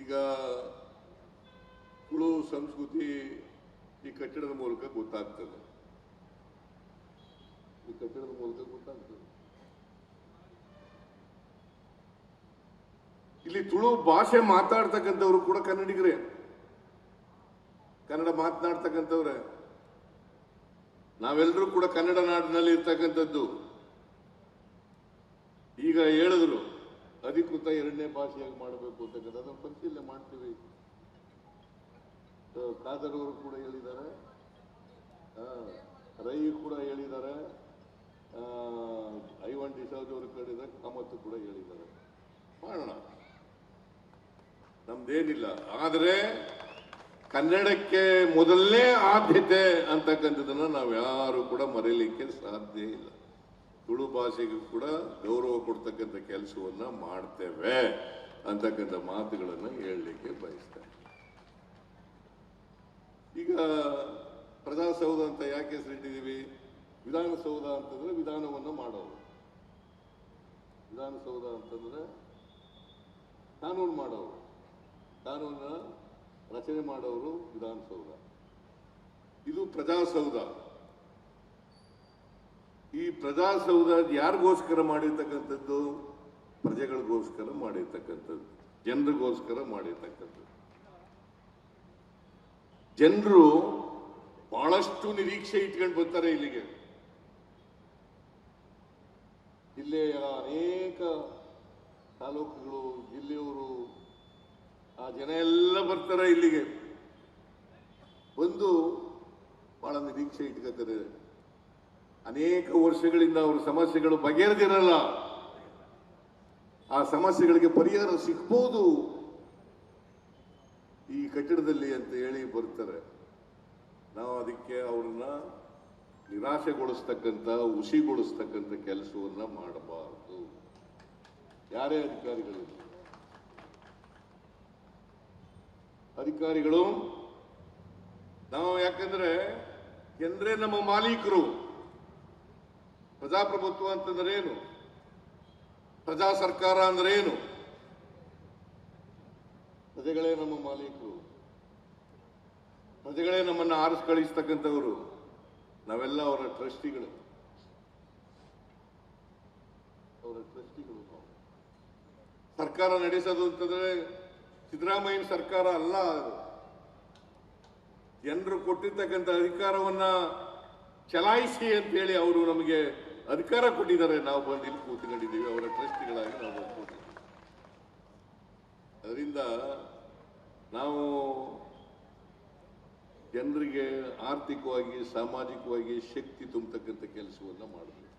ಈಗ ತುಳು ಸಂಸ್ಕೃತಿ ಈ ಕಟ್ಟಡದ ಮೂಲಕ ಗೊತ್ತಾಗ್ತದೆ. ಈ ಕಟ್ಟಡದ ಮೂಲಕ ಗೊತ್ತಾಗ್ತದೆ. ಇಲ್ಲಿ ತುಳು ಭಾಷೆ ಮಾತಾಡ್ತಕ್ಕಂಥವ್ರು ಕೂಡ ಕನ್ನಡಿಗರೇ, ಕನ್ನಡ ಮಾತನಾಡ್ತಕ್ಕಂಥವ್ರೆ. ನಾವೆಲ್ಲರೂ ಕೂಡ ಕನ್ನಡ ನಾಡಿನಲ್ಲಿ ಇರ್ತಕ್ಕಂಥದ್ದು. ಈಗ ಹೇಳಿದ್ರು ಅಧಿಕೃತ ಎರಡನೇ ಭಾಷೆಯಾಗಿ ಮಾಡಬೇಕು ಅಂತಕ್ಕಂಥ, ಅದನ್ನು ಪರಿಶೀಲನೆ ಮಾಡ್ತೀವಿ. ಕಾದರವರು ಕೂಡ ಹೇಳಿದ್ದಾರೆ, ರೈ ಕೂಡ ಹೇಳಿದ್ದಾರೆ, ಐವನ್ ಡಿಸೋಜ್ ಅವರು ಕೇಳಿದ್ದಾರೆ, ಕಾಮತ್ ಕೂಡ ಹೇಳಿದ್ದಾರೆ. ಮಾಡೋಣ, ನಮ್ದೇನಿಲ್ಲ. ಆದರೆ ಕನ್ನಡಕ್ಕೆ ಮೊದಲನೇ ಆದ್ಯತೆ ಅಂತಕ್ಕಂಥದ್ದನ್ನ ನಾವು ಯಾರು ಕೂಡ ಮರೆಯಲಿಕ್ಕೆ ಸಾಧ್ಯ ಇಲ್ಲ. ತುಳು ಭಾಷೆಗೂ ಕೂಡ ಗೌರವ ಕೊಡ್ತಕ್ಕಂಥ ಕೆಲಸವನ್ನ ಮಾಡ್ತೇವೆ ಅಂತಕ್ಕಂಥ ಮಾತುಗಳನ್ನು ಹೇಳಲಿಕ್ಕೆ ಬಯಸ್ತೇನೆ. ಈಗ ಪ್ರಜಾಸೌಧ ಅಂತ ಯಾಕೆ ಹೆಸರಿಟ್ಟಿದ್ದೀವಿ? ವಿಧಾನಸೌಧ ಅಂತಂದ್ರೆ ವಿಧಾನವನ್ನು ಮಾಡೋರು, ವಿಧಾನಸೌಧ ಅಂತಂದ್ರೆ ಕಾನೂನು ಮಾಡೋರು, ಕಾನೂನನ್ನ ರಚನೆ ಮಾಡೋರು ವಿಧಾನಸೌಧ. ಇದು ಪ್ರಜಾಸೌಧ. ಈ ಪ್ರಜಾಸೌಧ ಯಾರಿಗೋಸ್ಕರ ಮಾಡಿರ್ತಕ್ಕಂಥದ್ದು? ಪ್ರಜೆಗಳಿಗೋಸ್ಕರ ಮಾಡಿರ್ತಕ್ಕಂಥದ್ದು, ಜನರಿಗೋಸ್ಕರ ಮಾಡಿರ್ತಕ್ಕಂಥದ್ದು. ಜನರು ಬಹಳಷ್ಟು ನಿರೀಕ್ಷೆ ಇಟ್ಕೊಂಡು ಬರ್ತಾರೆ ಇಲ್ಲಿಗೆ. ಜಿಲ್ಲೆಯ ಅನೇಕ ತಾಲೂಕುಗಳು, ಜಿಲ್ಲೆಯವರು, ಆ ಜನ ಎಲ್ಲ ಬರ್ತಾರೆ ಇಲ್ಲಿಗೆ. ಬಂದು ಬಹಳ ನಿರೀಕ್ಷೆ ಇಟ್ಕೊತಾರೆ. ಅನೇಕ ವರ್ಷಗಳಿಂದ ಅವರ ಸಮಸ್ಯೆಗಳು ಬಗೆಹರಿದಿರಲ್ಲ. ಆ ಸಮಸ್ಯೆಗಳಿಗೆ ಪರಿಹಾರ ಸಿಗ್ಬೋದು ಈ ಕಟ್ಟಡದಲ್ಲಿ ಅಂತ ಹೇಳಿ ಬರ್ತಾರೆ. ನಾವು ಅದಕ್ಕೆ ಅವ್ರನ್ನ ನಿರಾಶೆಗೊಳಿಸ್ತಕ್ಕಂಥ, ಹುಸಿಗೊಳಿಸ್ತಕ್ಕಂಥ ಕೆಲಸವನ್ನ ಮಾಡಬಾರದು. ಯಾರೇ ಅಧಿಕಾರಿಗಳು ನಾವು, ಯಾಕಂದ್ರೆ ಜನರೇ ನಮ್ಮ ಮಾಲೀಕರು. ಪ್ರಜಾಪ್ರಭುತ್ವ ಅಂತಂದ್ರೆ ಏನು? ಪ್ರಜಾ ಸರ್ಕಾರ ಅಂದ್ರೆ ಏನು? ಪ್ರಜೆಗಳೇ ನಮ್ಮ ಮಾಲೀಕರು, ಪ್ರಜೆಗಳೇ ನಮ್ಮನ್ನು ಆರಿಸಿ ಕಳಿಸ್ತಕ್ಕಂಥವರು. ನಾವೆಲ್ಲ ಅವರ ಟ್ರಸ್ಟಿಗಳು, ಅವರ ಟ್ರಸ್ಟಿಗಳು. ಸರ್ಕಾರ ನಡೆಸೋದು ಅಂತಂದ್ರೆ ಸಿದ್ದರಾಮಯ್ಯನ ಸರ್ಕಾರ ಅಲ್ಲ. ಜನರು ಕೊಟ್ಟಿರ್ತಕ್ಕಂಥ ಅಧಿಕಾರವನ್ನ ಚಲಾಯಿಸಿ ಅಂತ ಹೇಳಿ ಅವರು ನಮಗೆ ಅಧಿಕಾರ ಕೊಟ್ಟಿದ್ದಾರೆ. ನಾವು ಬಂದು ಇಲ್ಲಿ ಕೂತ್ಕೊಂಡಿದ್ದೀವಿ, ಅವರ ಟ್ರಸ್ಟಿಗಳಾಗಿ ನಾವು ಬಂದ್ಕೊಂಡಿದ್ದೀವಿ. ಅದರಿಂದ ನಾವು ಜನರಿಗೆ ಆರ್ಥಿಕವಾಗಿ, ಸಾಮಾಜಿಕವಾಗಿ ಶಕ್ತಿ ತುಂಬತಕ್ಕಂಥ ಕೆಲಸವನ್ನ ಮಾಡಬೇಕು.